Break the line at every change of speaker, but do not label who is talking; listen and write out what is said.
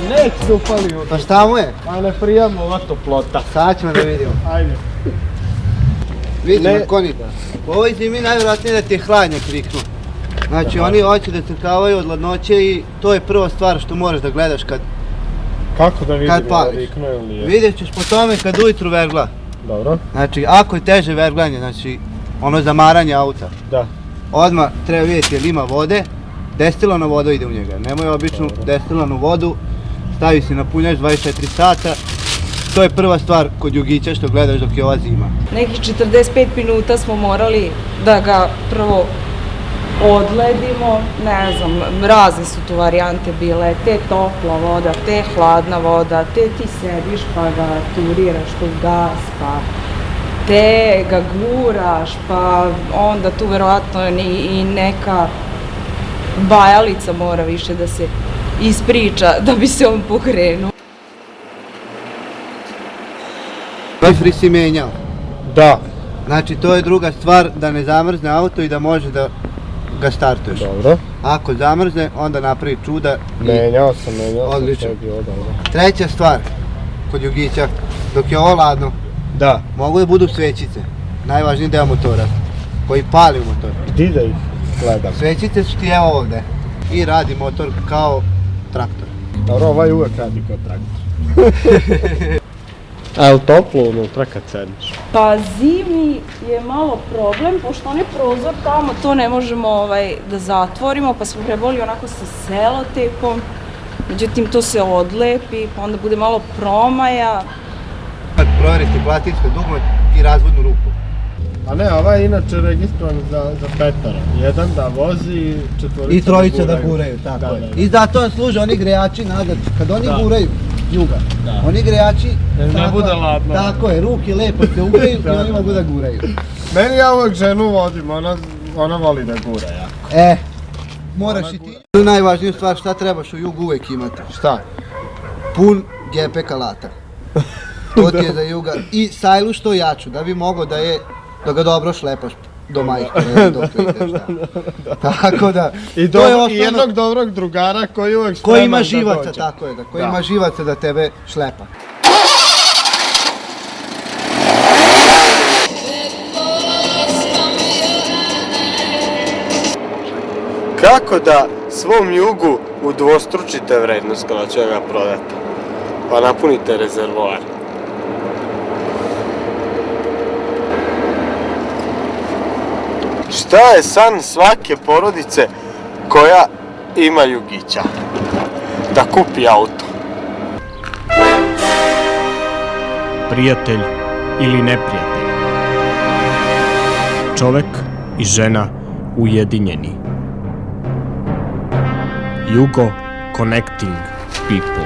neće da upali.
Pa šta mu je?
A ne prijamo ova toplota.
Sad ćemo da vidimo.
Ajde.
Vidimo konika. U ovoj zimi najvjerojatnije da ti je hladnjak viknu. Znači oni hoće da crkavaju od hladnoće i to je prva stvar što moraš da gledaš kad
Kako da vidim
kad pališ.
viknu ili nije?
Vidjet ćeš po tome kad ujutru vergla.
Dobro.
Znači ako je teže verglanje, znači ono zamaranje auta.
Da.
Odmah treba vidjeti jel ima vode, destilana voda ide u njega. Nemoj običnu destilanu vodu, stavi se na punjač 24 sata. To je prva stvar kod jugića što gledaš dok je ova zima.
Nekih 45 minuta smo morali da ga prvo odledimo, ne znam, razne su tu varijante bile, te topla voda, te hladna voda, te ti sediš pa ga turiraš tu gas, pa te ga guraš, pa onda tu verovatno i neka bajalica mora više da se ispriča da bi se on pokrenuo.
Refri si menjao.
Da.
Znači to je druga stvar da ne zamrzne auto i da može da ga startuješ.
Dobro.
Ako zamrzne onda napravi čuda.
Menjao sam,
Odlično.
sve je bilo dobro.
Treća stvar kod jugića, dok je ovo ladno,
Da.
mogu da budu svećice. Najvažniji deo motora koji pali u motor.
Gdje da ih gledam?
Svećice su ti evo ovdje i radi motor kao traktor.
Dobro, ovaj uvek radi kao traktor. A je li toplo unutra kad sediš?
Pa zimi je malo problem, pošto onaj prozor tamo to ne možemo da zatvorimo, pa smo trebali onako sa selotejpom. Međutim, to se odlepi, pa onda bude malo promaja.
Provjerite platinsko dugme i razvodnu rupu.
A ne, ovaj je inače registrovan za petara. Jedan da vozi, četvorica
I trojica da guraju, tako je. I zato vam služe oni grejači nazad, kad oni guraju juga. Oni grejači,
ne bude ladno.
Tako je, ruke lepo se ugreju i oni mogu da guraju.
Meni ja uvek ženu vodim, ona voli da gura jako.
Moraš i ti. Najvažniju stvar šta trebaš u jugu uvek imati.
Šta?
Pun gepek alata. To ti je za juga. I sajlu što jaču, da bi mogao da ga dobro šlepaš do majke, dok ideš, da. Tako da,
I jednog dobrog drugara koji uvek
koji
spreman
ima
da
živaca,
dođe.
tako je, koji ima živaca da tebe šlepa.
Kako da svom jugu udvostručite vrednost kada će ga prodati? Pa napunite rezervoar. Šta je san svake porodice koja ima jugića? Da kupi auto.
Prijatelj ili neprijatelj. Čovek i žena ujedinjeni. Jugo Connecting People.